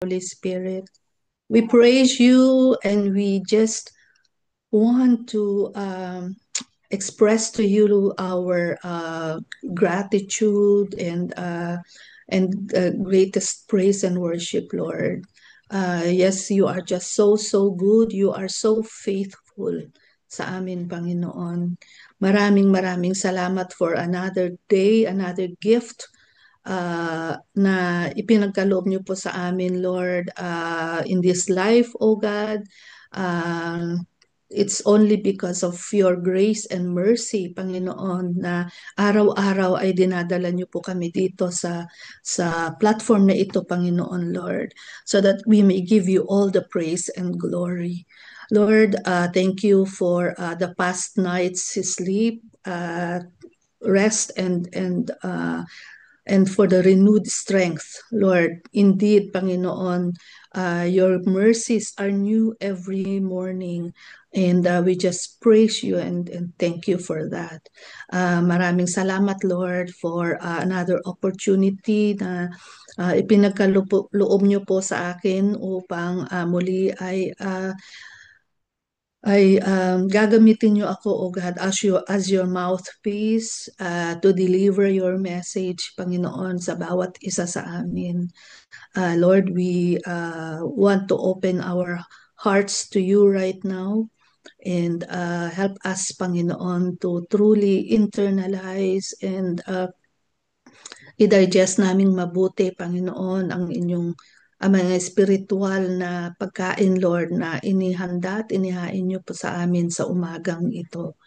Holy Spirit. We praise you and we just want to express to you our gratitude and greatest praise and worship, Lord. Yes, you are just so, so good. You are so faithful sa amin, Panginoon. Maraming maraming salamat for another day, another gift na ipinagkaloob niyo po sa amin, Lord, in this life, O God. Uh, it's only because of your grace and mercy, Panginoon, na araw-araw ay dinadala niyo po kami dito sa platform na ito, Panginoon, Lord, so that we may give you all the praise and glory. Lord, thank you for the past night's sleep, rest, and for the renewed strength, Lord. Indeed, Panginoon, your mercies are new every morning. And we just praise you and thank you for that. Maraming salamat, Lord, for another opportunity na ipinagkaloob niyo po sa akin upang muli ay gagamitin niyo ako, O God, as your mouthpiece to deliver your message, Panginoon, sa bawat isa sa amin. Lord, we want to open our hearts to you right now and help us, Panginoon, to truly internalize and i-digest naming mabuti, Panginoon, ang inyong mga spiritual na pagkain, Lord, na inihanda at inihain niyo po sa amin sa umagang ito.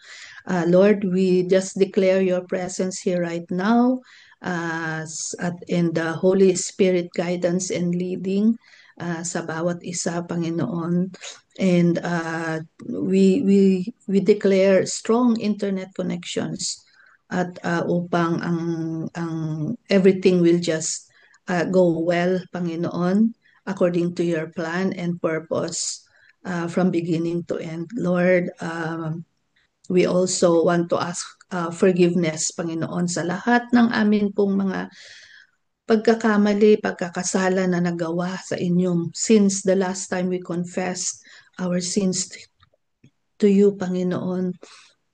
Lord, we just declare your presence here right now and the Holy Spirit guidance and leading sa bawat isa, Panginoon. And we declare strong internet connections at upang ang everything will just go well, Panginoon, according to your plan and purpose from beginning to end. Lord, we also want to ask forgiveness, Panginoon, sa lahat ng amin pong mga pagkakamali, pagkakasala na nagawa sa inyong since the last time we confessed our sins to you, Panginoon.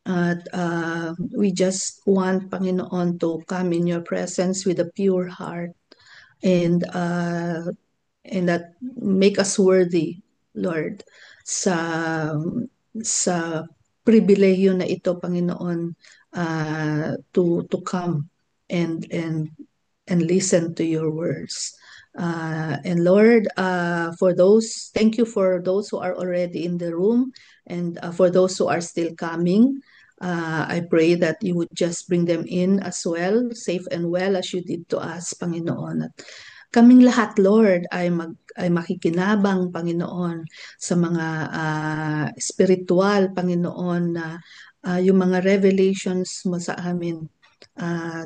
At we just want, Panginoon, to come in your presence with a pure heart and that make us worthy, Lord, sa pribilehiyo na ito, Panginoon, to come and listen to your words. And Lord, thank you for those who are already in the room and for those who are still coming. I pray that you would just bring them in as well, safe and well as you did to us, Panginoon. At kaming lahat, Lord, ay makikinabang, Panginoon, sa mga spiritual, Panginoon, na yung mga revelations mo sa amin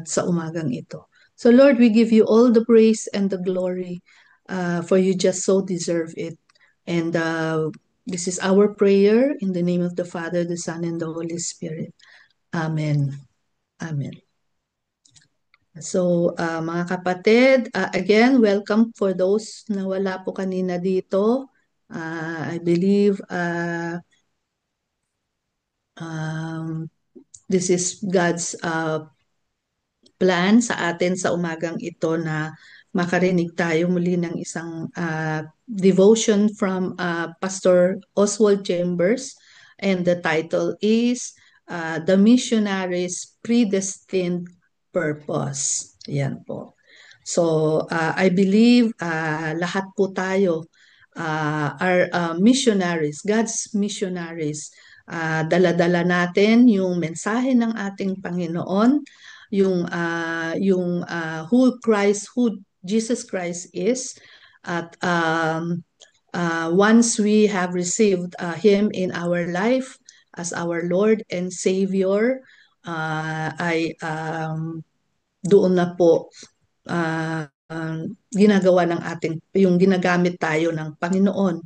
sa umagang ito. So Lord, we give you all the praise and the glory for you just so deserve it. And this is our prayer in the name of the Father, the Son, and the Holy Spirit. Amen. Amen. So mga kapatid, again, welcome for those na wala po kanina dito. I believe this is God's plan sa atin sa umagang ito na makarinig tayo muli ng isang devotion from Pastor Oswald Chambers, and the title is The Missionary's Predestined Purpose. Yan po. So I believe lahat po tayo are missionaries, God's missionaries. Dala-dala natin yung mensahe ng ating Panginoon, yung who Jesus Christ is, at once we have received him in our life as our Lord and Savior, ay doon na po ginagawa ng yung ginagamit tayo ng Panginoon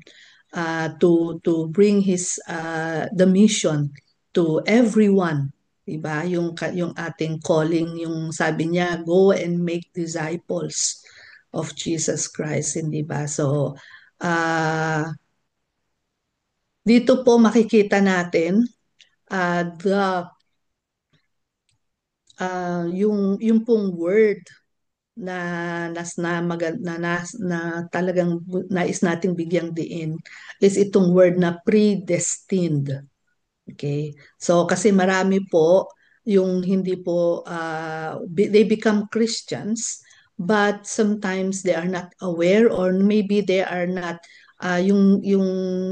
to bring the mission to everyone. Diba? Yung ating calling, yung sabi niya, go and make disciples. of Jesus Christ, hindi ba? So, uh, dito po makikita natin yung pong word na talagang nais nating bigyang diin is itong word na predestined. Okay? So kasi marami po yung hindi po they become Christians but sometimes they are not aware or maybe they are not yung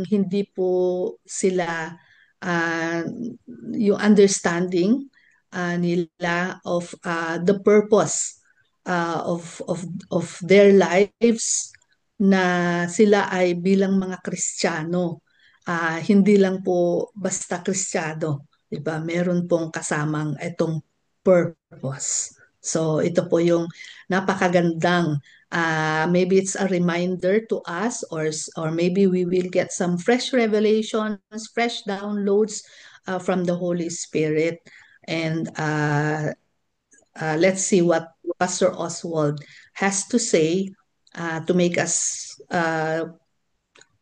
hindi po sila uh, yung understanding nila of the purpose of their lives na sila ay bilang mga Kristiyano hindi lang po basta Kristiyano, 'di ba? Meron pong kasamang itong purpose. So ito po yung napakagandang maybe it's a reminder to us or maybe we will get some fresh revelations, fresh downloads from the Holy Spirit and let's see what Pastor Oswald has to say to make us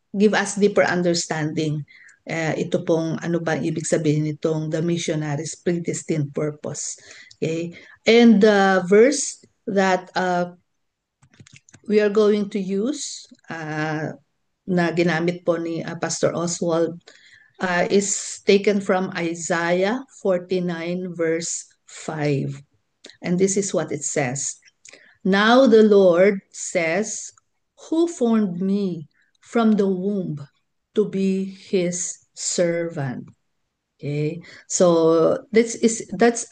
give us deeper understanding. Ito pong ano ba ibig sabihin nitong the missionaries predestined purpose. Okay? And the verse that we are going to use na ginamit po ni Pastor Oswald is taken from Isaiah 49 verse 5. And this is what it says. Now the Lord says, who formed me from the womb to be his servant? Okay, so that's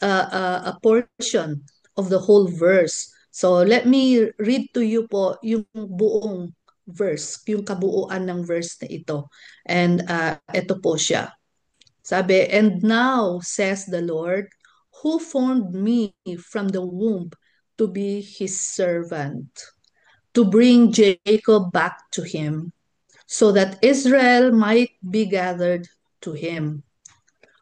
a portion of the whole verse. So let me read to you po yung buong verse, yung kabuuan ng verse na ito. And ito po siya. Sabi, and now says the Lord, who formed me from the womb to be his servant, to bring Jacob back to him, so that Israel might be gathered to him.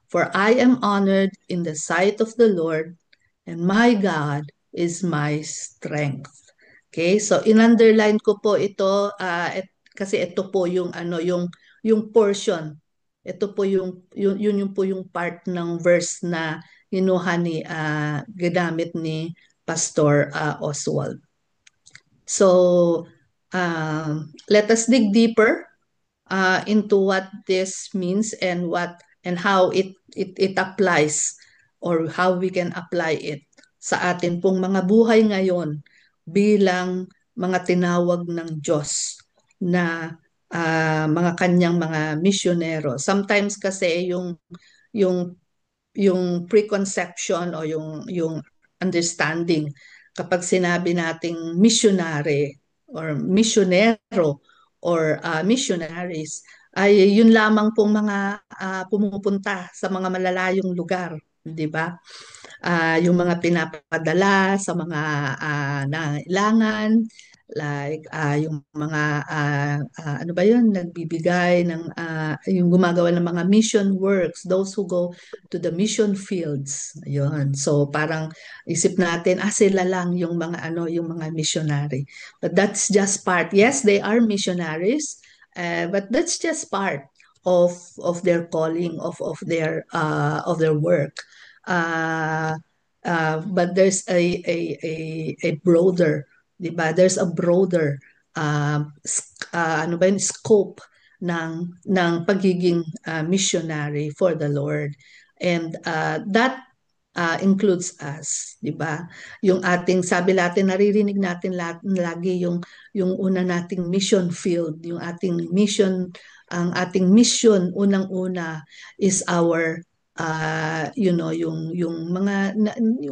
For I am honored in the sight of the Lord, and my God is my strength. Okay, so in-underline ko po ito kasi ito po yung ano yung portion. Ito po yung po yung part ng verse na kinuha ni ginamit ni Pastor Oswald. So let us dig deeper into what this means and how it applies or how we can apply it sa atin pong mga buhay ngayon bilang mga tinawag ng Diyos na mga kanyang mga misyonero. Sometimes kasi yung yung preconception o yung understanding kapag sinabi nating missionary or misyonero or missionaries ay yun lamang pong mga pumupunta sa mga malalayong lugar, di ba? Yung mga pinapadala sa mga nangailangan, like yung mga ano ba yun, nagbibigay ng yung gumagawa ng mga mission works, those who go to the mission fields. Ayun. So parang isip natin, sila lang yung mga ano, yung mga missionary. But that's just part. Yes, they are missionaries, but that's just part of their calling of their work. But there's a broader, di ba? There's a broader ano ba yun, scope ng pagiging missionary for the Lord. And that includes us, di ba? Yung ating, sabi natin, naririnig natin lagi yung una nating mission field, yung ating mission, ang ating mission unang-una is our yung mga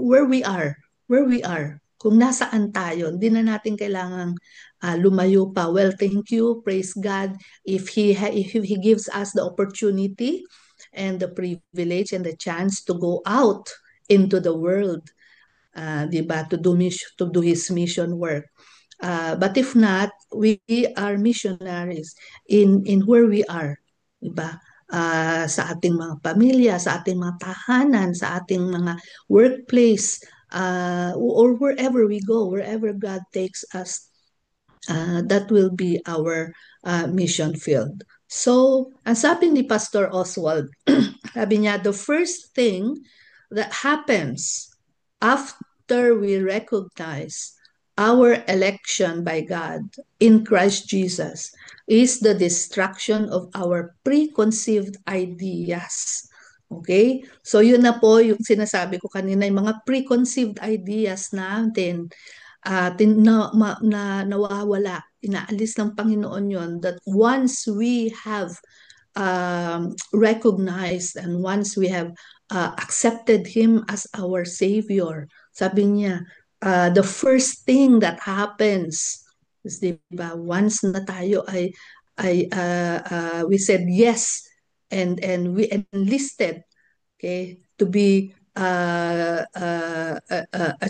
where we are. Kung nasaan tayo, hindi na natin kailangang lumayo pa. Well, thank you, praise God, if he gives us the opportunity and the privilege and the chance to go out into the world, diba, to do his mission work. But if not, we are missionaries in where we are, diba? Sa ating mga pamilya, sa ating mga tahanan, sa ating mga workplace, or wherever we go, wherever God takes us That will be our mission field. So, ang sabi ni Pastor Oswald, sabi niya, the first thing that happens after we recognize our election by God in Christ Jesus is the destruction of our preconceived ideas. Okay? So yun na po yung sinasabi ko kanina, yung mga preconceived ideas natin nawawala. Inaalis ng Panginoon yon, that once we have recognized and once we have accepted Him as our Savior, sabi niya, the first thing that happens is, di ba, once na tayo we said yes and we enlisted, okay, to be a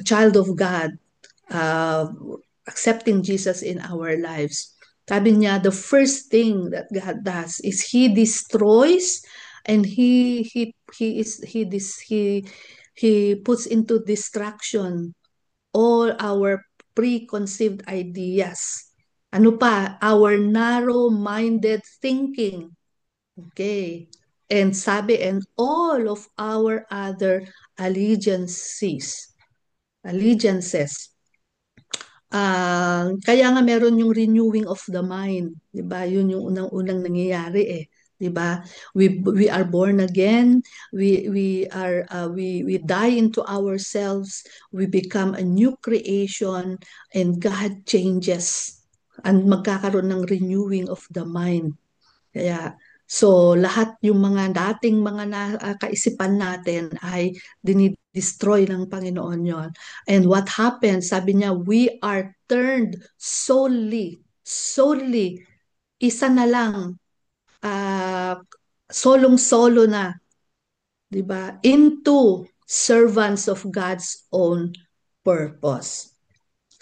child of God, uh, accepting Jesus in our lives. Sabi niya, the first thing that God does is He destroys and He puts into destruction all our preconceived ideas. Ano pa? Our narrow-minded thinking. Okay. And sabi, and all of our other allegiances. Allegiances. Kaya nga meron yung renewing of the mind, 'di ba? Yun yung unang-unang nangyayari eh, 'di ba? We are born again, we die into ourselves, we become a new creation and God changes and magkakaroon ng renewing of the mind. Kaya, so lahat yung mga dating mga kaisipan natin ay dinidestroy ng Panginoon yon. And what happens, sabi niya, we are turned solely, isa na lang, solong-solo na, di ba? Into servants of God's own purpose.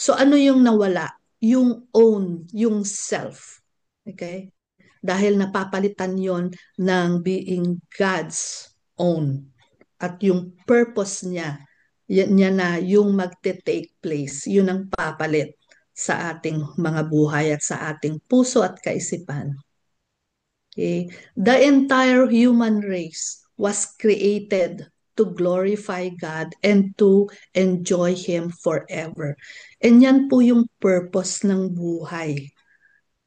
So ano yung nawala? Yung own, yung self. Okay? Dahil napapalitan yon ng being God's own. At yung purpose niya, niya na yung magte-take place. Yun ang papalit sa ating mga buhay at sa ating puso at kaisipan. Okay? The entire human race was created to glorify God and to enjoy Him forever. And yan po yung purpose ng buhay.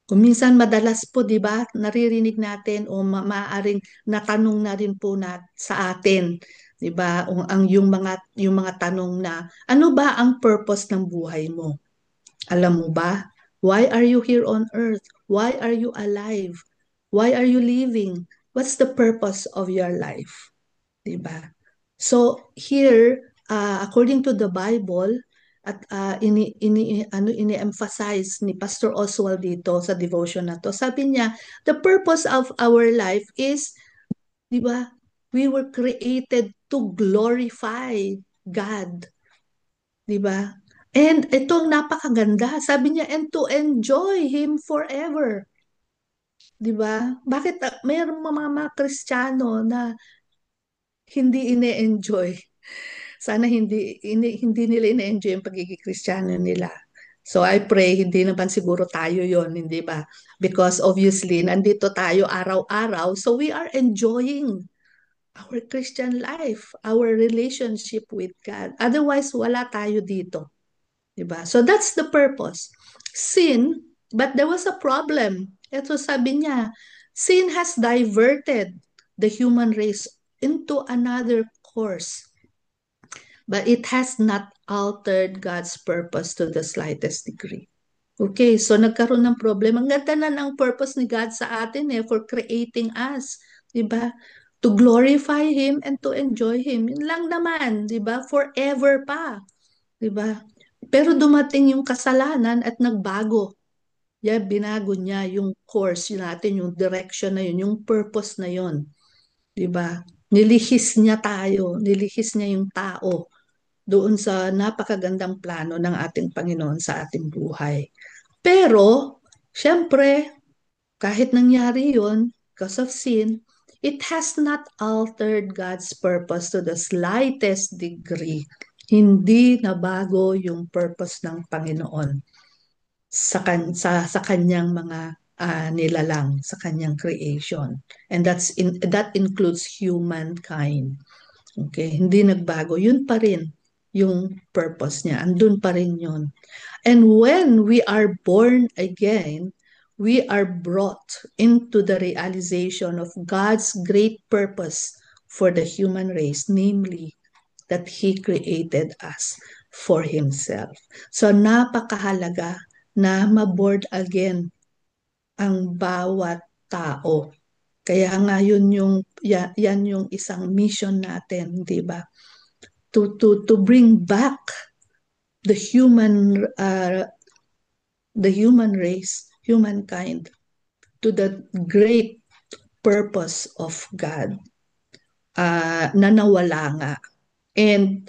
Kung minsan madalas po, 'di ba, naririnig natin o maaaring natanong na rin po sa atin, 'di ba, yung mga tanong na ano ba ang purpose ng buhay mo? Alam mo ba? Why are you here on earth? Why are you alive? Why are you living? What's the purpose of your life? 'Di ba? So here, according to the Bible, at ini-emphasize ni Pastor Oswald dito sa devotion na to. Sabi niya, the purpose of our life is, di ba, we were created to glorify God. Di ba? And itong napakaganda, sabi niya, and to enjoy Him forever. Di ba? Bakit mayroong mga Kristiyano na hindi ine-enjoy? Sana hindi nila ina-enjoy yung pagiging Kristiyano nila. So I pray hindi naman siguro tayo yon, hindi ba? Because obviously nandito tayo araw-araw, so we are enjoying our Christian life, our relationship with God. Otherwise wala tayo dito, 'di ba? So that's the purpose. Sin, but there was a problem. Ito sabi niya, sin has diverted the human race into another course, but it has not altered God's purpose to the slightest degree. Okay, so nagkaroon ng problem. Ang ganda na ng purpose ni God sa atin for creating us. Diba? To glorify Him and to enjoy Him. Yun lang naman, diba? Forever pa. Diba? Pero dumating yung kasalanan at nagbago. Binago niya yung course natin, yung direction na yun, yung purpose na yun. Diba? Nilihis niya tayo, nilihis niya yung tao doon sa napakagandang plano ng ating Panginoon sa ating buhay. Pero, syempre, kahit nangyari yun, because of sin, it has not altered God's purpose to the slightest degree. Hindi nabago yung purpose ng Panginoon sa kanyang mga nilalang, sa kanyang creation. And that includes humankind. Okay, hindi nagbago. Yun pa rin yung purpose niya. Andun pa rin yun. And when we are born again, we are brought into the realization of God's great purpose for the human race, namely that He created us for Himself. So napakahalaga na maborn again ang bawat tao. Kaya nga yan yung isang mission natin, di ba? To bring back the human race, humankind, to the great purpose of God na nawala nga. And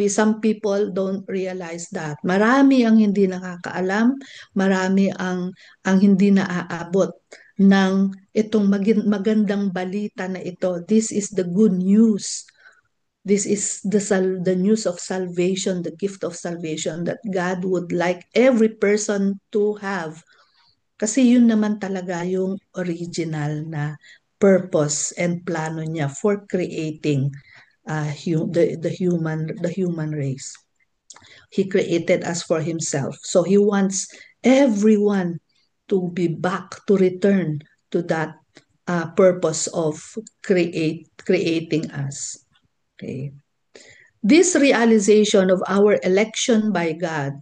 some people don't realize that. Marami ang hindi nakakaalam, marami ang hindi naaabot ng itong magandang balita na ito. This is the good news. This is the news of salvation, the gift of salvation that God would like every person to have. Kasi yun naman talaga yung original na purpose and plano niya for creating the human race. He created us for Himself. So He wants everyone to be back, to return to that purpose of creating us. Okay. This realization of our election by God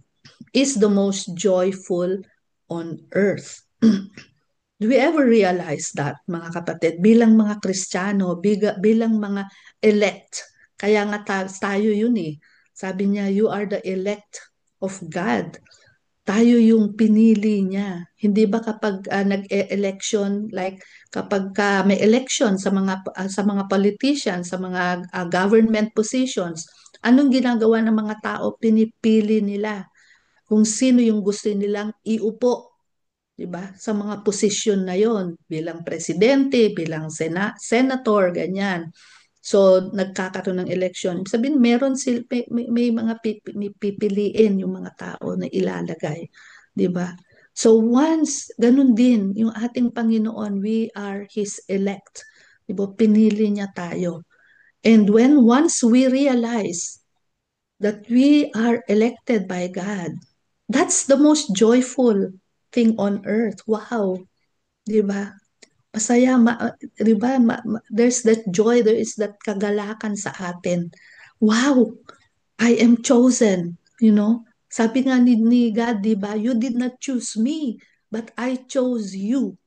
is the most joyful on earth. Do we ever realize that, mga kapatid, bilang mga Kristiyano, bilang mga elect? Kaya nga tayo yun eh. Sabi niya, you are the elect of God. Tayo yung pinili niya. Hindi ba kapag nag-election, like kapag may election sa mga politicians, sa mga government positions, anong ginagawa ng mga tao? Pinipili nila kung sino yung gusto nilang iupo, 'di ba? Sa mga posisyon na 'yon, bilang presidente, bilang senator, ganyan. So nagkakaroon ng election. Sabihin may mga pipiliin yung mga tao na ilalagay, 'di ba? So once ganun din yung ating Panginoon, we are His elect. 'Di ba? Pinili niya tayo. And once we realize that we are elected by God, that's the most joyful thing on earth. Wow, 'di ba? Masaya, 'di ba? There's that joy, there is that kagalakan sa atin. Wow, I am chosen, you know? Sabi nga ni God, 'di ba? You did not choose me, but I chose you.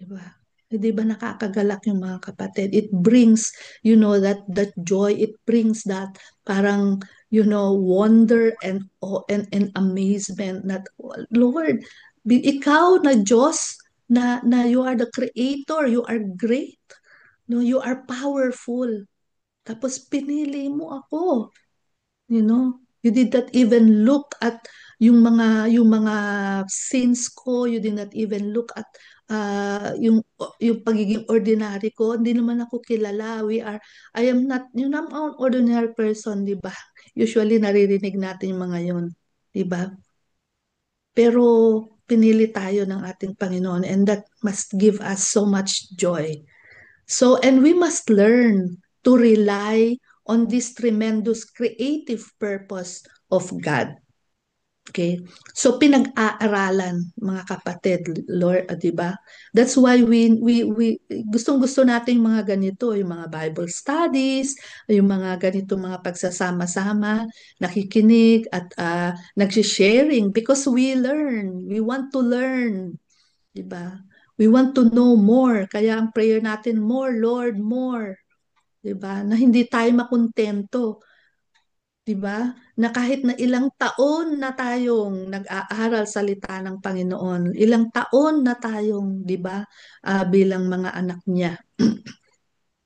'Di ba? Di ba nakakagalak yung mga kapatid? It brings, that joy. It brings that parang, wonder and amazement that, Lord, ikaw na Diyos, na you are the creator, you are great, no, you are powerful. Tapos pinili mo ako. You did not even look at yung mga sins ko. You did not even look at yung pagiging ordinary ko. Hindi naman ako kilala. I am not, I'm an ordinary person, di ba? Usually naririnig natin yung mga yun, di ba? Pero pinili tayo ng ating Panginoon, and that must give us so much joy. So, and we must learn to rely on this tremendous creative purpose of God. Okay? So, pinag-aaralan, mga kapatid, Lord, di ba? That's why we gustong-gusto natin yung mga ganito, yung mga Bible studies, yung mga ganito, mga pagsasama-sama, nakikinig at nagsisharing, because we learn. We want to learn. Di ba? We want to know more. Kaya ang prayer natin, more, Lord, more. 'Di ba? Na hindi tayo makontento, 'di ba? Na kahit na ilang taon na tayong nag-aaral salita ng Panginoon, ilang taon na tayong, 'di ba, bilang mga anak niya.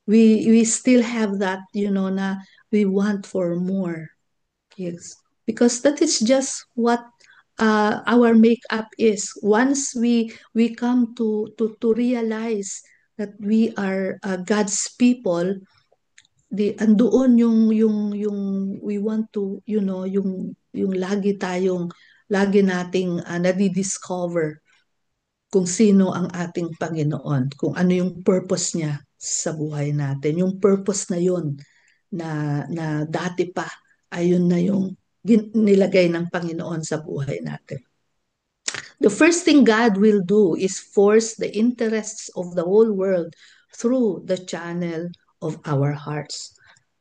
We still have that, na we want for more. Yes. Because that is just what our makeup is. Once we come to realize that we are God's people, andoon yung we want to, yung lagi tayong lagi nating nadidiscover kung sino ang ating Panginoon, kung ano yung purpose niya sa buhay natin. Yung purpose na yun na dati pa, ayun na yung nilagay ng Panginoon sa buhay natin. The first thing God will do is force the interests of the whole world through the channel of our hearts.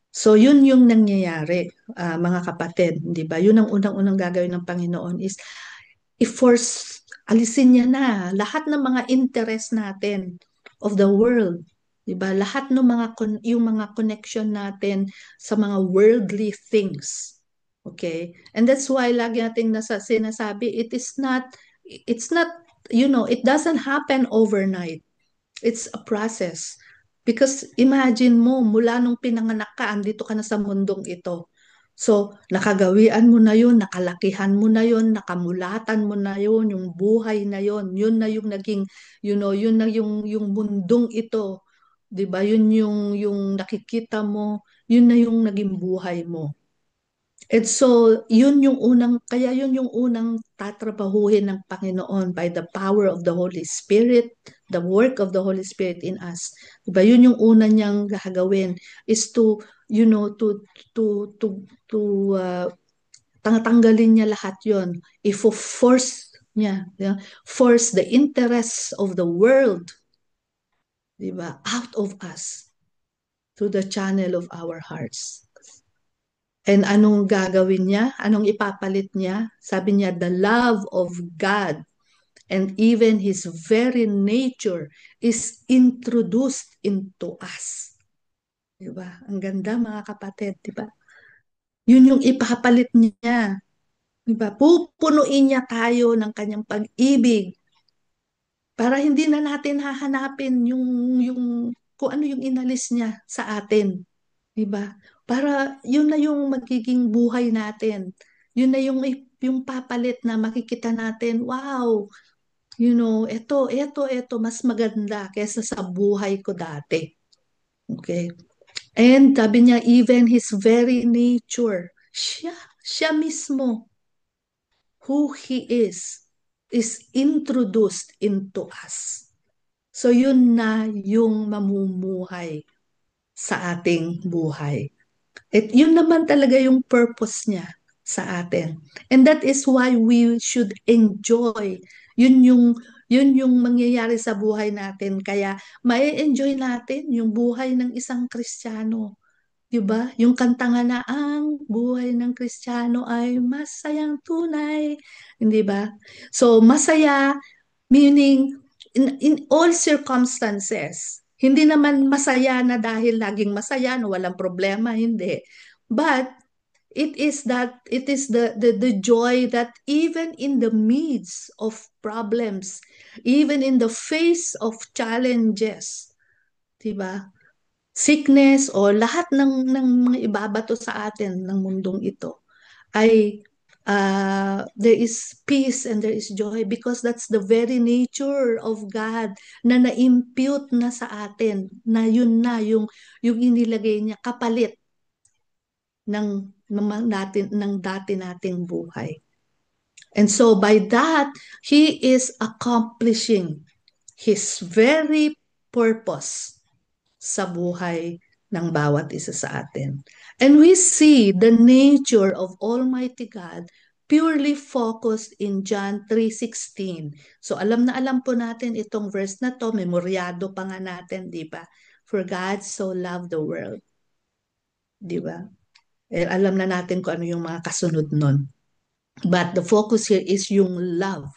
So yun yung nangyayari, mga kapatid, di ba? Yun ang unang-unang gagawin ng Panginoon is i-force, alisin niya na lahat ng mga interest natin of the world. Diba? Lahat ng yung mga connection natin sa mga worldly things. Okay? And that's why lagi nating sinasabi, it's not, it doesn't happen overnight. It's a process. Because imagine mo, mula nung pinanganak ka, andito ka na sa mundong ito. So, nakagawian mo na yun, nakalakihan mo na yun, nakamulatan mo na yun, yung buhay na yun na yung naging, yun na yung mundong ito. 'Di ba? Yun yung nakikita mo, yun na yung naging buhay mo. And so, kaya yun yung unang tatrabahuhin ng Panginoon by the power of the Holy Spirit, the work of the Holy Spirit in us. Diba? Yun yung una niyang gagawin is to, to, to, to, tanggalin niya lahat yun. Force niya, force the interests of the world, diba? Out of us to the channel of our hearts. And anong gagawin niya? Anong ipapalit niya? Sabi niya, the love of God and even His very nature is introduced into us. Diba? Ang ganda mga kapatid, diba? Yun yung ipapalit niya. Diba? Pupunuin niya tayo ng kanyang pag-ibig para hindi na natin hahanapin yung kung ano yung inalis niya sa atin. 'Di ba? Para yun na yung magiging buhay natin. Yun na yung papalit na makikita natin, wow, ito, mas maganda kaysa sa buhay ko dati. Okay? And sabi niya, even his very nature, siya mismo, who he is introduced into us. So yun na yung mamumuhay sa ating buhay. At yun naman talaga yung purpose niya sa atin. And that is why we should enjoy. Yun yung yun yung mangyayari sa buhay natin. Kaya mai-enjoy natin yung buhay ng isang Kristiyano. 'Di ba? Yung kanta nga na ang buhay ng Kristiyano ay masayang tunay, hindi ba? So masaya meaning in all circumstances. Hindi naman masaya na dahil laging masaya, no, walang problema, hindi. But it is the joy that even in the midst of problems, even in the face of challenges, 'di ba? Sickness o lahat ng mga ibabato sa atin ng mundong ito ay there is peace and there is joy because that's the very nature of God na na-impute na sa atin na yun na yung inilagay niya kapalit ng dati nating buhay. And so by that, He is accomplishing His very purpose sa buhay ng bawat isa sa atin. And we see the nature of Almighty God purely focused in John 3:16. So alam na alam po natin itong verse na to, memoryado pa nga natin, di ba? For God so loved the world, di ba? Alam na natin kung ano yung mga kasunod nun. But the focus here is yung love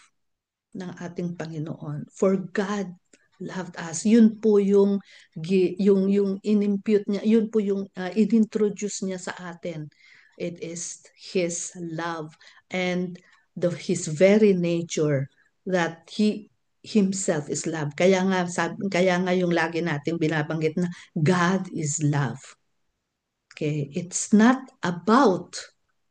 ng ating Panginoon. For God loved us. Yun po yung inimpute niya, yun po yung inintroduce niya sa atin. It is His love and His very nature that He Himself is love. Kaya nga yung lagi nating binabanggit na God is love. Okay, it's not about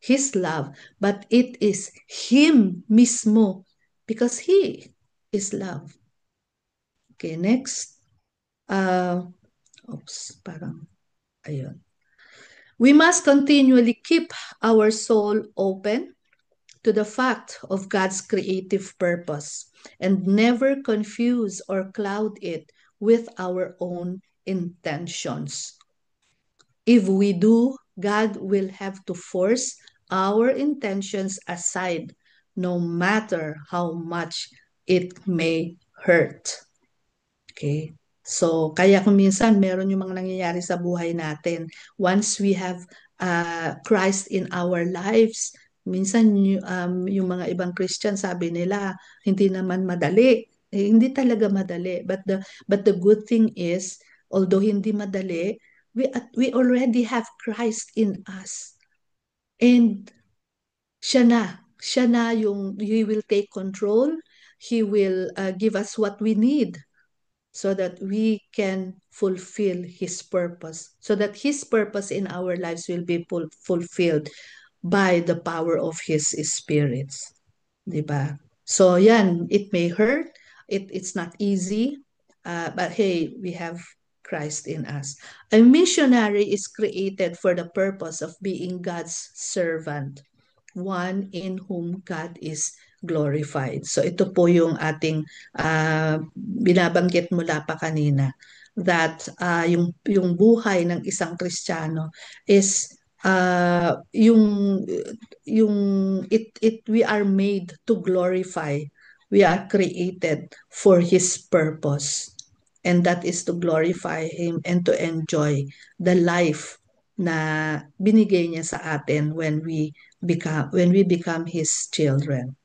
His love, but it is Him mismo because He is love. Okay, next. Parang, ayun. We must continually keep our soul open to the fact of God's creative purpose and never confuse or cloud it with our own intentions. If we do, God will have to force our intentions aside, no matter how much it may hurt. Okay? So, kaya kung minsan meron yung mga nangyayari sa buhay natin, once we have Christ in our lives, minsan yung mga ibang Christian sabi nila, hindi naman madali. Eh, hindi talaga madali. But the good thing is, although hindi madali, we already have Christ in us. And siya na yung He will take control. He will give us what we need so that we can fulfill His purpose, so that His purpose in our lives will be fulfilled by the power of His spirits. Diba? So yan, it may hurt, it's not easy, but hey, we have Christ in us. A missionary is created for the purpose of being God's servant, one in whom God is glorified. So ito po yung ating binabanggit mula pa kanina, that yung buhay ng isang Kristiyano is yung we are made to glorify. We are created for His purpose, and that is to glorify Him and to enjoy the life na binigay niya sa atin when we become His children.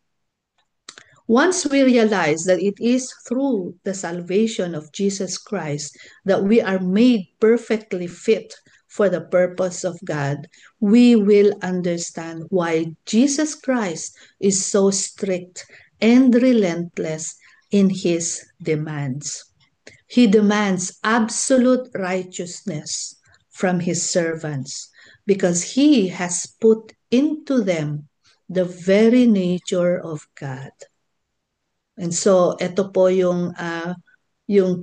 Once we realize that it is through the salvation of Jesus Christ that we are made perfectly fit for the purpose of God, we will understand why Jesus Christ is so strict and relentless in His demands. He demands absolute righteousness from His servants because He has put into them the very nature of God. And so, ito po yung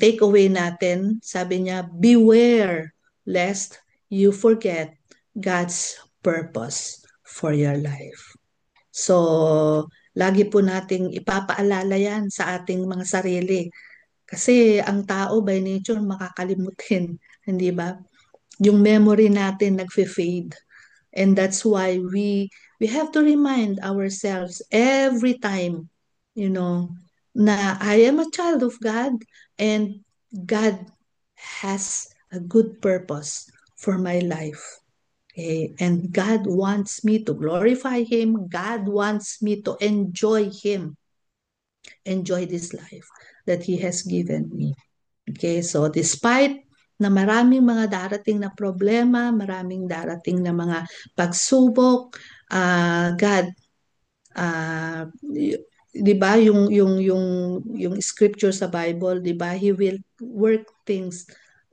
takeaway natin. Sabi niya, beware lest you forget God's purpose for your life. So, lagi po nating ipapaalala yan sa ating mga sarili. Kasi ang tao by nature makakalimutin, hindi ba? Yung memory natin nagfe-fade. And that's why we have to remind ourselves every time, na I am a child of God and God has a good purpose for my life. Okay? And God wants me to glorify Him. God wants me to enjoy Him. Enjoy this life that He has given me. Okay, so despite na maraming mga darating na problema, maraming darating na mga pagsubok, God, uh, 'di ba yung scripture sa Bible, 'di ba? He will work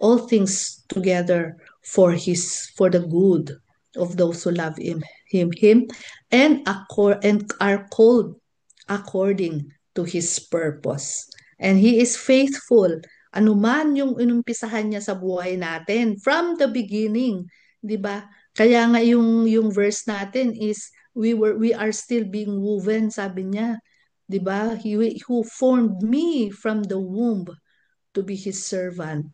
all things together for the good of those who love him and are called according to His purpose. And He is faithful. Anuman yung inumpisahan niya sa buhay natin from the beginning, 'di ba? Kaya nga yung verse natin is we are still being woven, sabi niya, 'di ba? He who formed me from the womb to be His servant.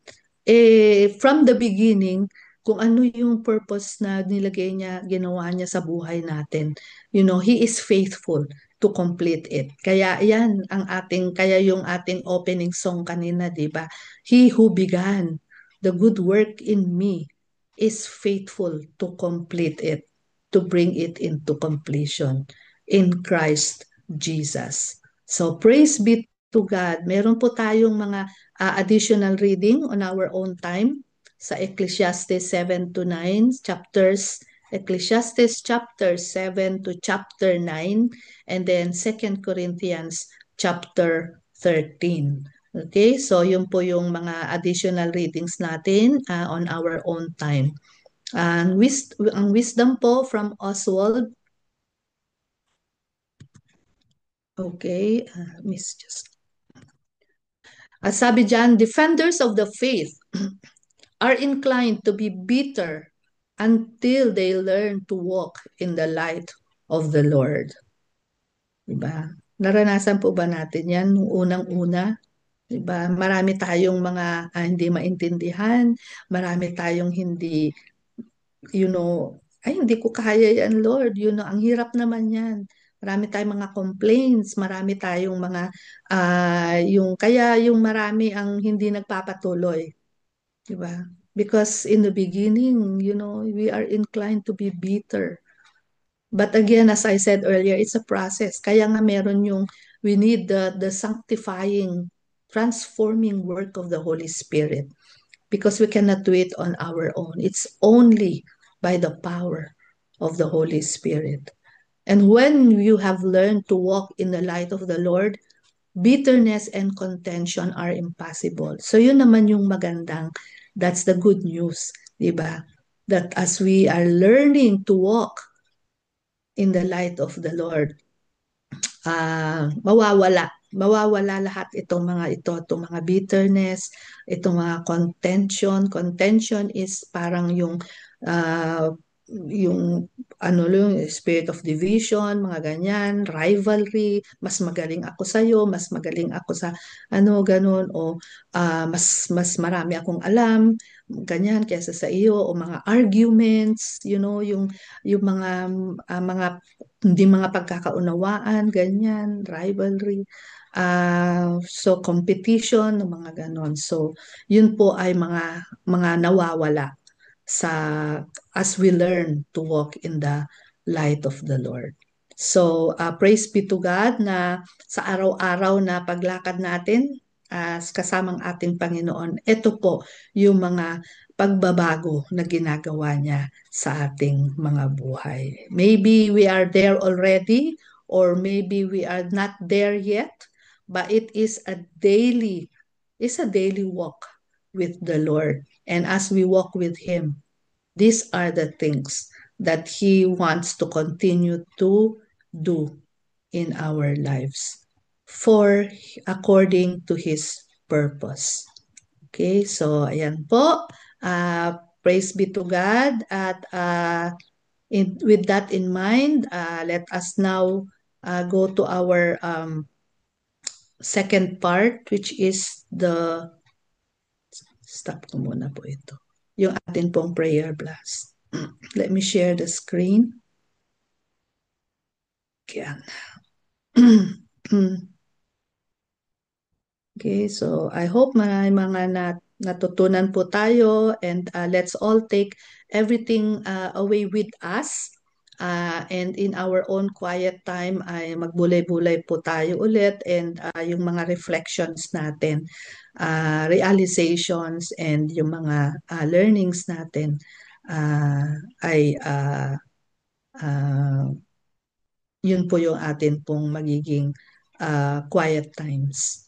From the beginning, kung ano yung purpose na nilagay niya, ginawa niya sa buhay natin, He is faithful to complete it. Kaya kaya yung ating opening song kanina, di ba? He who began the good work in me is faithful to complete it, to bring it into completion in Christ Jesus. So praise be to God. Meron po tayong mga additional reading on our own time sa Ecclesiastes 7 to 9 chapters, Ecclesiastes chapter 7 to chapter 9, and then 2 Corinthians chapter 13. Okay, so yun po yung mga additional readings natin on our own time. Ang wisdom po from Oswald. Okay, miss just. Sabi dyan, defenders of the faith are inclined to be bitter until they learn to walk in the light of the Lord. 'di ba? Naranasan po ba natin 'yan nung unang-una? 'Di ba? Marami tayong mga hindi maintindihan, marami tayong hindi, ay hindi ko kaya yan, Lord. Ang hirap naman yan. Marami tayong mga complaints, marami tayong mga, kaya yung marami ang hindi nagpapatuloy, di ba? Because in the beginning, we are inclined to be bitter. But again, as I said earlier, it's a process. Kaya nga we need the sanctifying, transforming work of the Holy Spirit because we cannot do it on our own. It's only by the power of the Holy Spirit. And when you have learned to walk in the light of the Lord, bitterness and contention are impossible. So yun naman yung that's the good news, di ba? That as we are learning to walk in the light of the Lord, mawawala. Mawawala lahat itong mga bitterness, itong mga contention. Contention is parang uh, yung yung spirit of division, mga ganyan, rivalry, mas magaling ako sa iyo, mas magaling ako sa ganun, o mas marami akong alam, ganyan, kaysa sa iyo, o mga arguments, yung mga hindi mga pagkakaunawaan, ganyan, rivalry. So competition, mga ganon. So yun po ay mga nawawala sa as we learn to walk in the light of the Lord. So praise be to God na sa araw-araw na paglakad natin kasamang ating Panginoon, ito po yung mga pagbabago na ginagawa niya sa ating mga buhay. Maybe we are there already or maybe we are not there yet, but it's a daily walk with the Lord. And as we walk with Him, these are the things that He wants to continue to do in our lives for according to His purpose. Okay, so ayan po. Praise be to God. At with that in mind, let us now go to our second part, which is stop ko muna po ito, yung atin pong prayer blast. Let me share the screen. Yan. Okay, so I hope may mga natutunan po tayo, and let's all take everything away with us. And in our own quiet time ay magbulay-bulay po tayo ulit, and yung mga reflections natin, realizations, and yung mga learnings natin ay yun po yung atin pong magiging quiet times.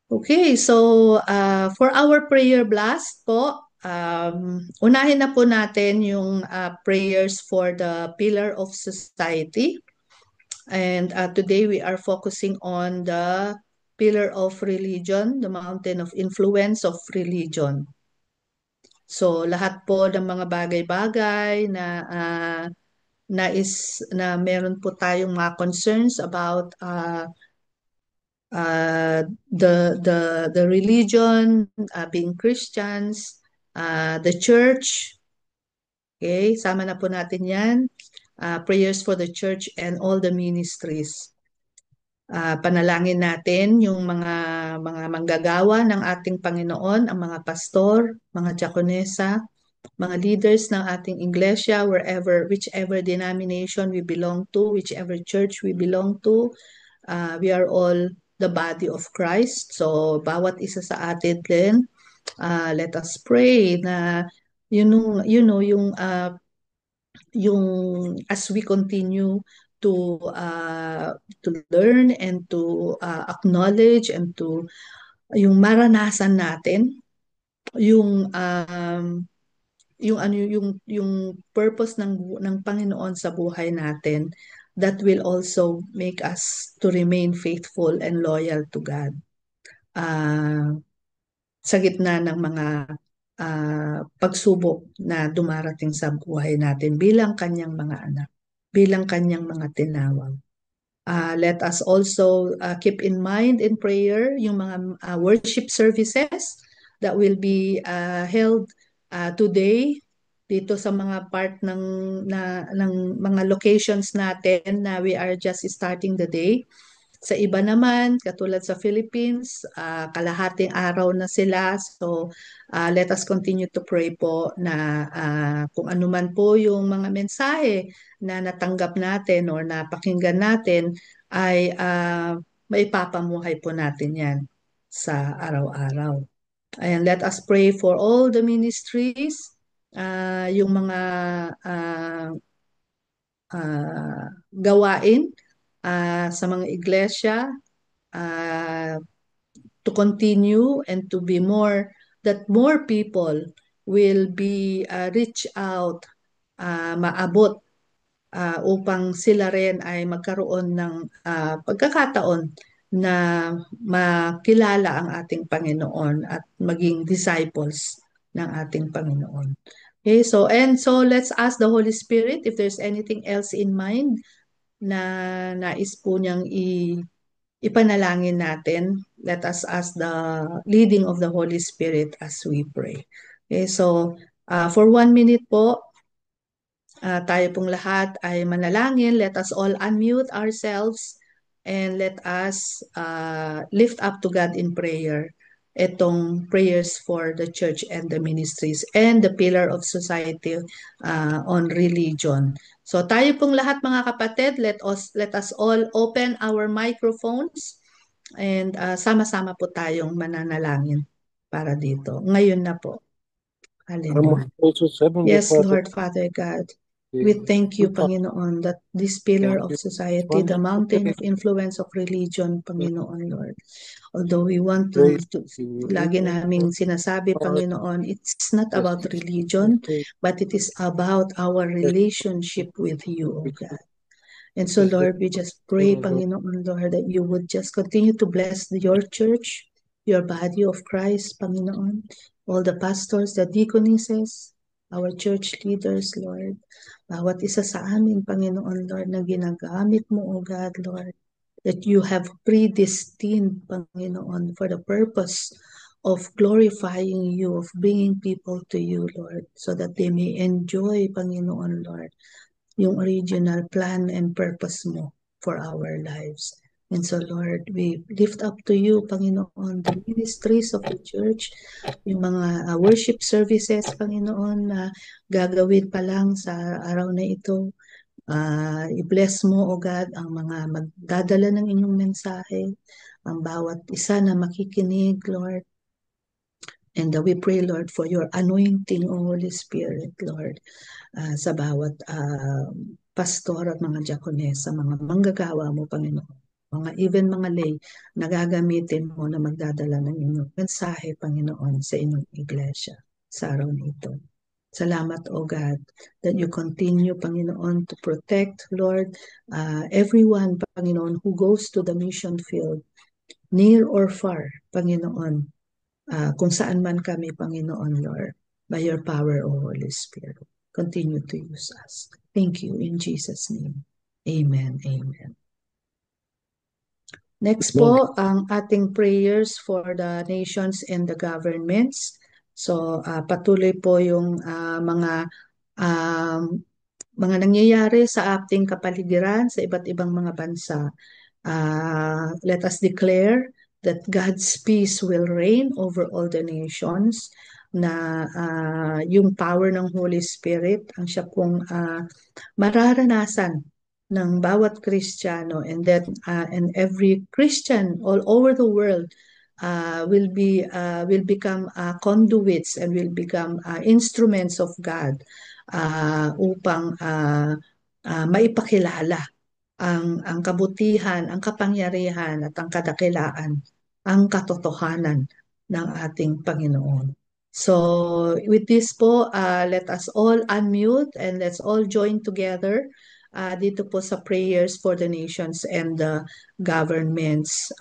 Okay, so for our prayer blast po, unahin na po natin yung prayers for the pillar of society. And today we are focusing on the pillar of religion, the mountain of influence of religion. So lahat po ng mga bagay-bagay na meron po tayong mga concerns about the religion, being Christians, the church. Okay, sama na po natin yan. Prayers for the church and all the ministries. Panalangin natin yung mga manggagawa ng ating Panginoon, ang mga pastor, mga diakonesa, mga leaders ng ating iglesia, whichever denomination we belong to, whichever church we belong to. We are all the body of Christ. So, bawat isa sa atin din, let us pray na yung as we continue to learn and to acknowledge and to yung maranasan natin yung purpose ng Panginoon sa buhay natin, that will also make us to remain faithful and loyal to God sa gitna ng mga pagsubok na dumarating sa buhay natin bilang kanyang mga anak, bilang kanyang mga tinawag. Let us also keep in mind in prayer yung mga worship services that will be held today dito sa mga part ng mga locations natin na we are just starting the day. Sa iba naman, katulad sa Philippines, kalahating araw na sila. So, let us continue to pray po na kung ano man po yung mga mensahe na natanggap natin or napakinggan natin ay maipapamuhay po natin yan sa araw-araw. And let us pray for all the ministries, yung mga uh, gawain sa mga iglesia, uh, to continue and to be more, that more people will be reach out, maabot upang sila rin ay magkaroon ng pagkakataon na makilala ang ating Panginoon at maging disciples ng ating Panginoon. Okay, so let's ask the Holy Spirit if there's anything else in mind na nais po niyang ipanalangin natin. Let us ask the leading of the Holy Spirit as we pray. Okay, so for 1 minute po, tayo pong lahat ay manalangin. Let us all unmute ourselves and let us lift up to God in prayer itong prayers for the church and the ministries and the pillar of society on religion. So tayo pong lahat mga kapatid, let us all open our microphones and sama-sama po tayong mananalangin para dito. Ngayon na po. Our most Hallelujah. gracious Heavenly Yes, Father, Lord, Father God. we We thank you, lift up Panginoon, that this pillar thank of you this society, the wonderful mountain day. of influence of religion, We Panginoon, Lord. Although we want praise to you. We lift lagi up our naming sinasabi, heart, Panginoon, it's not about justice, and religion, faith. but it is about our That relationship with you, O we God. can And so, is the Lord, we just pray, Lord. Panginoon, Lord, that you would just continue to bless your church, your body of Christ, Panginoon, all the pastors, the deaconesses, our church leaders, Lord. Bawat isa sa amin, Panginoon, Lord, na ginagamit mo, O God, Lord, that you have predestined, Panginoon, for the purpose of glorifying you, of bringing people to you, Lord, so that they may enjoy, Panginoon, Lord, yung original plan and purpose mo for our lives. And so, Lord, we lift up to you, Panginoon, the ministries of the church, yung mga worship services, Panginoon, na gagawin pa lang sa araw na ito. I-bless mo, O God, ang mga magdadala ng inyong mensahe, ang bawat isa na makikinig, Lord. And we pray, Lord, for your anointing, O Holy Spirit, Lord, sa bawat pastor at mga diakonesa, mga manggagawa mo, Panginoon. Even mga lay na gagamitin mo na magdadala ng inyong mensahe, Panginoon, sa inyong iglesia sa araw nito. Salamat, O God, that you continue, Panginoon, to protect, Lord, everyone, Panginoon, who goes to the mission field, near or far, Panginoon, kung saan man kami, Panginoon, Lord, by your power, O Holy Spirit. Continue to use us. Thank you in Jesus' name. Amen. Amen. Next Amen. po, ang ating prayers for the nations and the governments. So, patuloy po yung mga nangyayari sa ating kapaligiran sa iba't ibang mga bansa. Let us declare that God's peace will reign over all the nations, na yung power ng Holy Spirit ang siya pong mararanasan ng bawat Kristiyano, and that and every Christian all over the world will become conduits and will become instruments of God upang maipakilala ang kabutihan, ang kapangyarihan at ang kadakilaan, ang katotohanan ng ating Panginoon. So with this po, let us all unmute and let's all join together dito po sa prayers for the nations and the governments.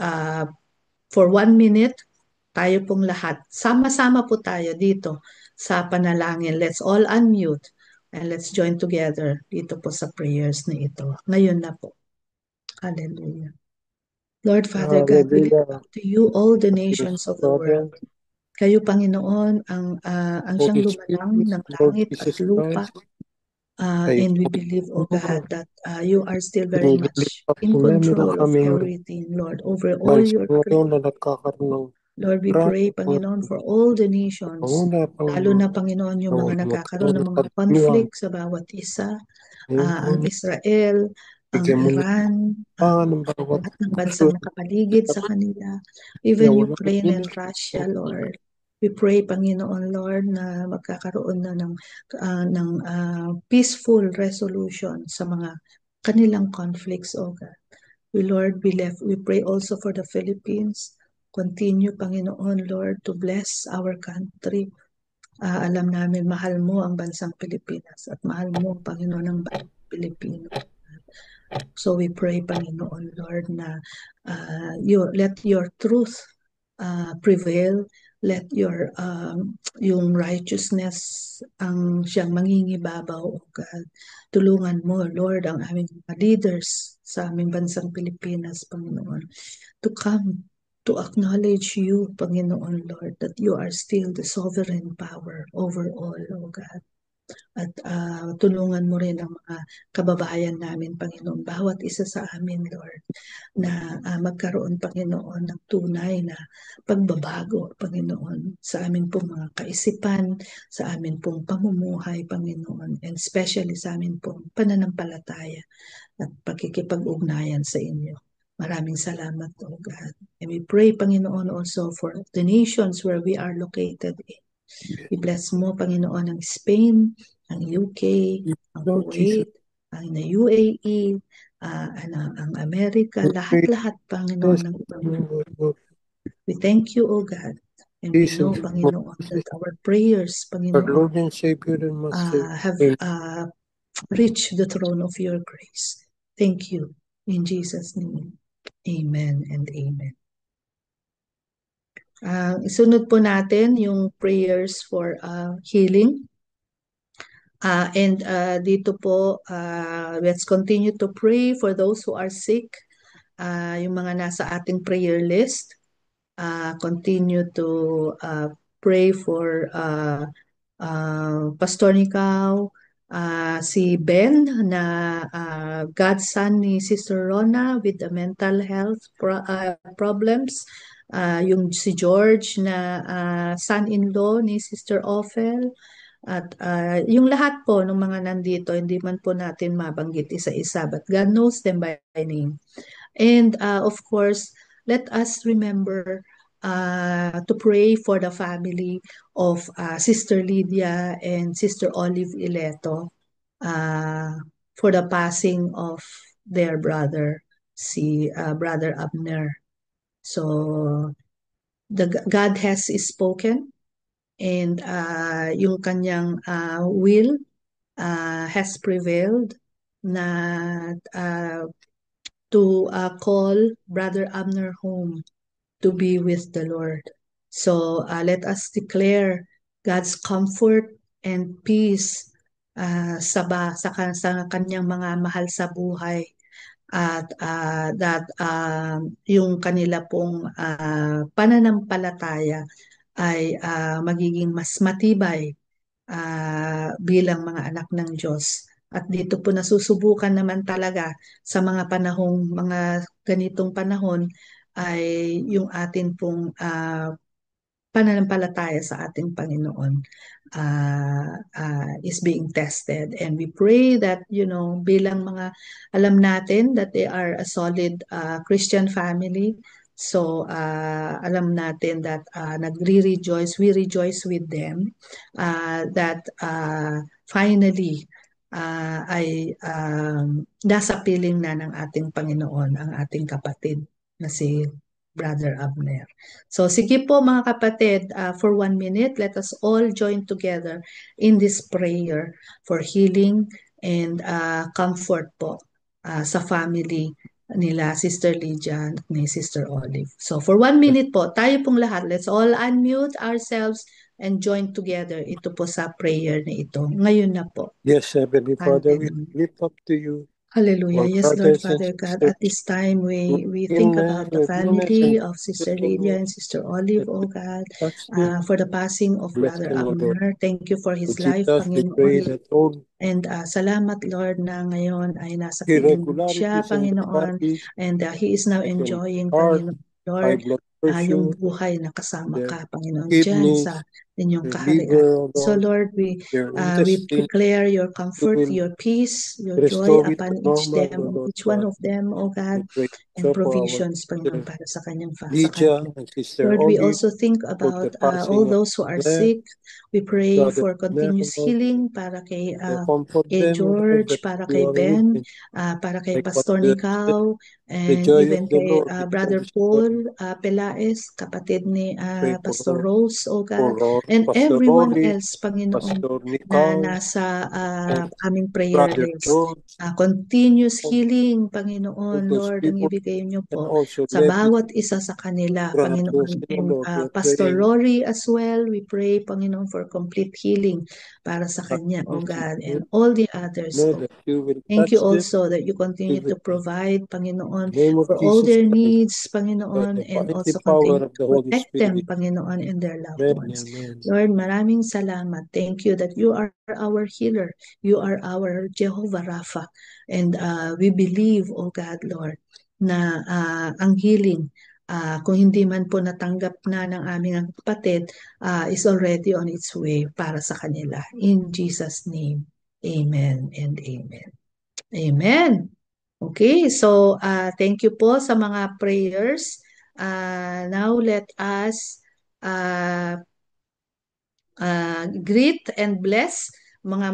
For 1 minute, tayo pong lahat, sama-sama po tayo dito sa panalangin. Let's all unmute and let's join together dito po sa prayers na ito. Ngayon na po. Hallelujah. Lord Father God, we lift Hallelujah. up to you all the Yes, nations of the Father, world. Kayo, Panginoon, ang siyang Holy lumalang Spirit, ng Lord langit at Jesus lupa. Christ, kayo And we po, believe, oh God, that you are still very pinilip much up in po namin ang control of aming everything, Lord, over all bansa your ngayon na creation. nagkakaroon ng Lord, we marami pray, pong Panginoon, for all the nations, panguna pang lalo na, Panginoon, yung mga nagkakaroon ng mga kaliwang. conflict sa bawat isa, Ngayon po, ang Israel, ang bigyan mo na Iran, pangan ng bawat lahat ng bansang puso nakapaligid sa kanila, na even walang Ukraine and hinig. Russia, Lord. We pray, Panginoon, Lord, na magkakaroon na ng peaceful resolution sa mga kanilang conflicts, O God. We pray also for the Philippines. Continue, Panginoon, Lord, to bless our country. Alam namin, mahal mo ang bansang Pilipinas at mahal mo, Panginoon, ang Pilipino. So we pray, Panginoon, Lord, na let your truth prevail. Let yung righteousness ang siyang mangingibabaw, O God. Tulungan mo, Lord, ang aming mga leaders sa aming bansang Pilipinas, Panginoon, to come to acknowledge you, Panginoon, Lord, that you are still the sovereign power over all, O God. At tulungan mo rin ang mga kababayan namin, Panginoon, bawat isa sa amin, Lord, na magkaroon, Panginoon, ng tunay na pagbabago, Panginoon, sa amin pong mga kaisipan, sa amin pong pamumuhay, Panginoon, and especially sa amin pong pananampalataya at pagkikipag-ugnayan sa inyo. Maraming salamat, O God. And we pray, Panginoon, also for the nations where we are located in. I-bless mo, Panginoon, ang Spain, ang UK, ang Lord Jesus, Kuwait, ang UAE, ang Amerika, we pray lahat-lahat, Panginoon, this ng ibang. Lord We thank you, O God. And we know, Jesus, Panginoon, that our prayers, our Panginoon, Lord and Savior and Master. have reached the throne of your grace. Thank you. In Jesus' name, amen and amen. Isunod po natin yung prayers for healing. And dito po, let's continue to pray for those who are sick. Yung mga nasa ating prayer list, continue to pray for Pastor Nicao, si Ben na godson ni Sister Rona with the mental health problems, yung si George na son-in-law ni Sister Ophel, at yung lahat po ng mga nandito, hindi man po natin mabanggit isa-isa, but God knows them by name. And of course, let us remember to pray for the family of Sister Lydia and Sister Olive Ileto for the passing of their brother, si Brother Abner. So, God has spoken, and yung kanyang will has prevailed na to call Brother Abner home to be with the Lord. So let us declare God's comfort and peace sa kanyang mga mahal sa buhay, at that yung kanila pong pananampalataya ay magiging mas matibay bilang mga anak ng Diyos. At dito po nasusubukan naman talaga sa mga ganitong panahon ay yung atin pong pananampalataya sa ating Panginoon is being tested. And we pray that, bilang alam natin that they are a solid Christian family. So, alam natin that we rejoice with them, that finally, ay nasa piling na ng ating Panginoon ang ating kapatid na si Brother Abner. So sige po mga kapatid, for 1 minute, let us all join together in this prayer for healing and comfort po sa family nila Sister Lydia at ni Sister Olive. So for 1 minute po, tayo pong lahat, let's all unmute ourselves and join together ito po sa prayer na ito. Ngayon na po. Yes, Heavenly Father, we Hallelujah. lift up to you Hallelujah. our Yes, Lord brothers and Father God, sisters at this time we think illness, about the with illness and family of Sister Lydia Lord, and Sister Olive, that oh you God, touch them, for the passing of bless Brother them, O Lord. Abner. Thank you for his And life, Jesus, we pray Panginoon. that all And salamat, Lord, na ngayon ay nasa piling siya, irregularities in the Panginoon. body, And he is now like in enjoying, heart, Panginoon, high Lord, blood yung pressure, buhay na kasama their ka, Panginoon, dyan sa kidneys, inyong their kaharian. liver, O So, Lord, Lord, their we intestine. declare your You comfort, will your peace, your joy restore it to upon normal, O Lord each one God. of them, O We God, pray and so for our provisions, Panginoon, sister para sa sa Lydia kanila. and Sister Lord, we Olive, also think for the about all passing of those who are them, sick. We pray Brother for Abner, continuous Lord, healing para comfort kay them, O Lord, George, that para you kay are with Ben, them. para kay Like what Pastor said, Nicao, the and joy even of the kay Lord is our Brother strength. Paul Pelaez, kapatid ni Pray Pastor Rose, oh God, for and Pastor everyone Rory, else, Panginoon, Pastor na Nicole, nasa and aming prayer Brother list. George, Continuous all healing, all Panginoon, those Lord, ang people, ibigay niyo and po also sa Lady bawat isa sa kanila, Grant Panginoon. Rosin, O And Lord, we are Pastor praying Rory as well, we pray, Panginoon, for complete healing para sa that kanya, oh you God, and all the others, know oh. that you will Thank you touch them, also that you continue be with to them. provide, In Panginoon, the name of for all Jesus their Christ, needs, by Panginoon, the and mighty also power continue of to the Holy protect them, Spirit. Panginoon, and their loved Amen, ones. amen. Lord, maraming salamat. Thank you that you are our healer. You are our Jehovah Rapha. And we believe, oh God, Lord, na ang healing, kung hindi man po natanggap na ng aming kapatid, is already on its way para sa kanila. In Jesus' name, amen and amen. Amen. Okay, so thank you po sa mga prayers. Now let us uh, greet and bless mga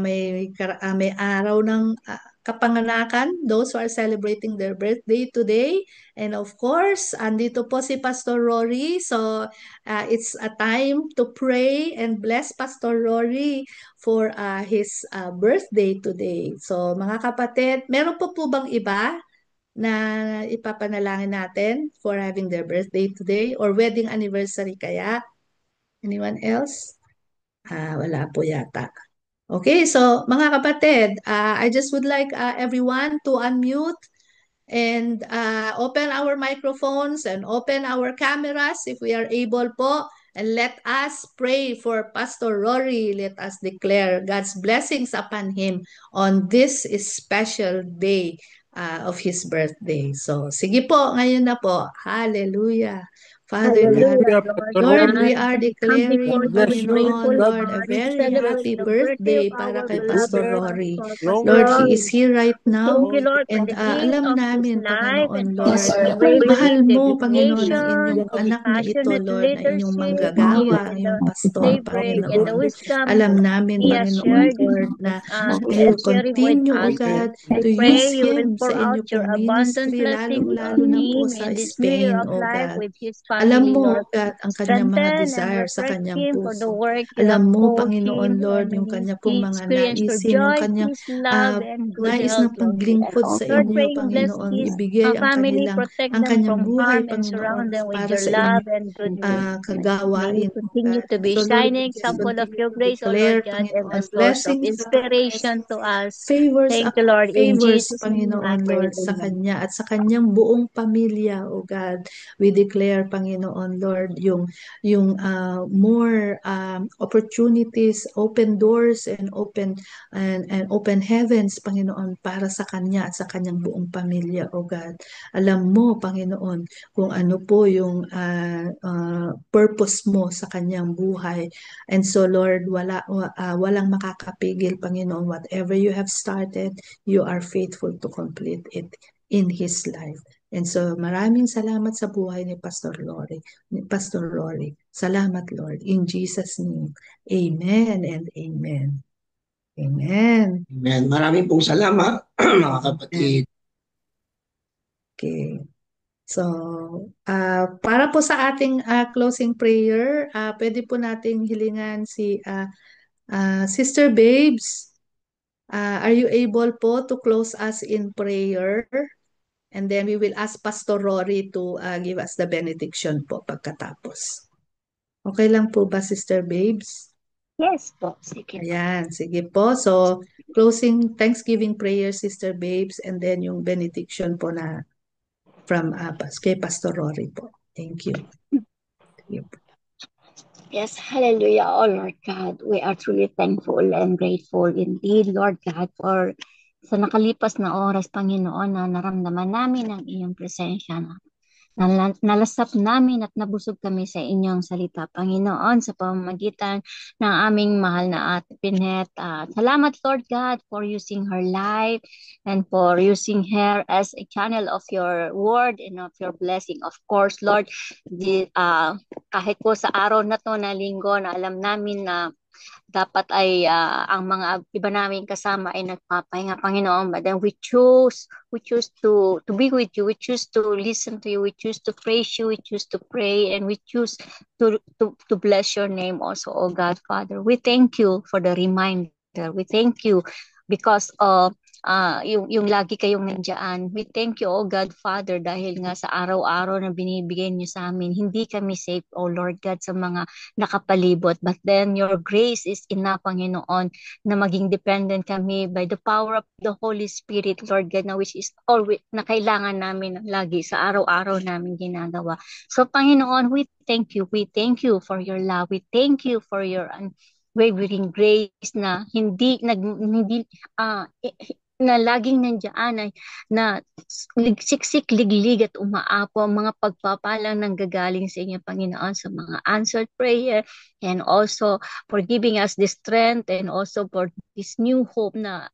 may araw ng kapanganakan, those who are celebrating their birthday today. And of course, andito po si Pastor Rory. So it's a time to pray and bless Pastor Rory for his birthday today. So mga kapatid, meron po bang iba na ipapanalangin natin for having their birthday today or wedding anniversary kaya? Anyone else? Wala po yata. Okay, so mga kapatid, I just would like everyone to unmute and open our microphones and open our cameras if we are able po. And let us pray for Pastor Rory. Let us declare God's blessings upon him on this special day of his birthday. So, sige po, ngayon na po. Hallelujah. Father God, Hallelujah, Hallelujah, Lord Pastor Lord, Rory. we God. are We come God before declaring, you with bless you. grateful Panginoon, God Lord, a heart increase to very you. celebrate happy the birthday birthday of para our kay Be beloved Pastor goodness, Rory. pastor, Pastor Lord, stronger, he Roy. is here right We thank now you, all the Lord, for and the gift alam of his namin, life and Panginoon, for Lord, the na bravery, mahal mo, Panginoon, ang dedication, inyong love anak na ito, passionate Lord, na inyong leadership, manggagawa, ang and the iyong pastor, daybreak and good the Panginoon. wisdom Alam namin, he has Panginoon, shared, Lord, na he you is sharing with continue, O us. weekend. God, We to pray use you will him sa pour out inyo your pong abundant ministry, blessings lalong-lalo on na po him sa in this new year Spain, of O life God. with his Alam family, mo, Lord. O God, ang kanyang mga Strengthen and desire sa refresh kanyang him for the puso. work you have Alam mo, called Panginoon him, Lord, and yung kanya he pong mga experienced your naisin, yung joy, kanyang peace, love, and good nais na health, Lord. paglingkod sa Lord, inyo, praying bless Panginoon, his ibigay family, protect ang them kanyang from buhay, harm, and Panginoon, surround them with para your sa inyo love and goodness. May he kagawain, O continue God. to be So Lord, we shining just example of continue your to grace, O declare, Lord God, and a Panginoon, source of blessings upon inspiration to blessings, us. favors Thank you, upon Lord. In favors, Jesus' name I Panginoon, pray. Lord, sa Amen. kanya at sa kanyang buong pamilya, O God. We declare, Panginoon, Lord, more opportunities, open doors, and open heavens, Panginoon, para sa kanya at sa kanyang buong pamilya, O God. Alam mo, Panginoon, kung ano po yung purpose mo sa kanyang buhay. And so, Lord, walang makakapigil, Panginoon. Whatever you have started, you are faithful to complete it in His life. And so, maraming salamat sa buhay ni Pastor Rory. Salamat, Lord. In Jesus' name, amen and amen. Amen. Amen. Maraming pong salamat, mga kapatid. Okay. So, para po sa ating closing prayer, pwede po nating hilingan si Sister Babes. Are you able po to close us in prayer? And then we will ask Pastor Rory to give us the benediction po pagkatapos. Okay lang po ba, Sister Babes? Yes po. Sige po. Ayan, sige po. So, closing Thanksgiving prayer, Sister Babes, and then yung benediction po na from kay Pastor Rory po. Thank you. Sige po. Yes, hallelujah, oh Lord God. We are truly thankful and grateful indeed, Lord God, for sa nakalipas na oras, Panginoon, na naramdaman namin ang iyong presensya na nalasap namin at nabusog kami sa inyong salita, Panginoon, sa pamamagitan ng aming mahal na Ate Pinet. Salamat, Lord God, for using her life and for using her as a channel of your word and of your blessing. Of course, Lord, kahit po sa araw na to na linggo na alam namin na dapat ay ang mga iba namin kasama ay nagpapahinga, Panginoon, but then we choose to be with you, we choose to listen to you, we choose to praise you, we choose to pray, and we choose to bless your name also, oh God, Father. We thank you for the reminder. We thank you because yung lagi kayong nandiyan. We thank you, oh God, Father, dahil nga sa araw-araw na binibigay niyo sa amin, hindi kami safe, oh Lord God, sa mga nakapalibot. But then your grace is enough, Panginoon, na maging dependent kami by the power of the Holy Spirit, Lord God, na which is always na kailangan namin lagi sa araw-araw namin ginagawa. So, Panginoon, we thank you. We thank you for your love. We thank you for your unwavering grace na hindi na laging nandiyan na siksik, liglig at umaapo ang mga pagpapalang nanggagaling sa inyo, Panginoon, sa mga answered prayer, and also for giving us the strength, and also for this new hope na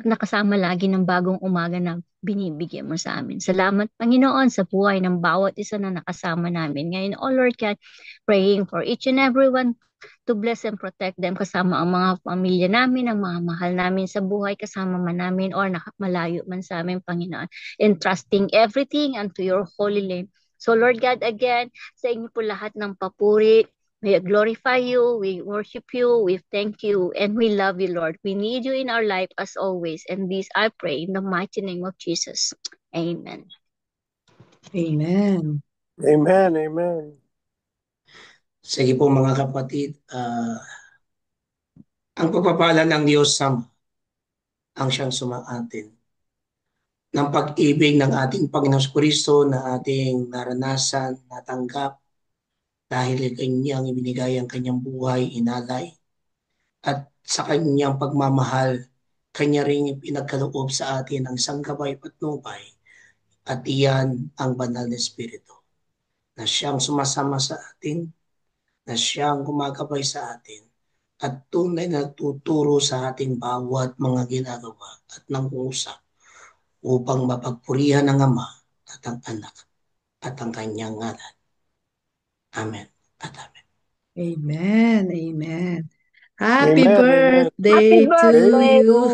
nakasama lagi ng bagong umaga na binibigyan mo sa amin. Salamat, Panginoon, sa buhay ng bawat isa na nakasama namin. Ngayon, oh Lord God, praying for each and everyone to bless and protect them, kasama ang mga pamilya namin, ang mga mahal namin sa buhay, kasama man namin or malayo man sa amin, Panginoon, entrusting everything unto your holy name. So Lord God, again, sa inyo po lahat ng papuri. We glorify you, we worship you, we thank you, and we love you, Lord. We need you in our life as always, and this I pray in the mighty name of Jesus. Amen. Amen. Amen, amen. Sige po mga kapatid, ang pagpapala ng Diyos ang siyang sumaatin ng pag-ibig ng ating Panginoon Kristo na ating naranasan, natanggap dahil kanyang ibinigay ang kanyang buhay, inalay, at sa kanyang pagmamahal, kanya ring pinagkaloob sa atin ang sanggabay patnubay, at iyan ang banal na Espiritu na siyang sumasama sa atin, na siyang gumagabay sa atin, at tunay na nagtuturo sa ating bawat mga ginagawa at nangungusap upang mapagpurihan ng Ama at ang Anak at ang kanyang ngalan. Amen at amen. Amen. Amen. Happy Amen, amen. birthday Happy to birthday you.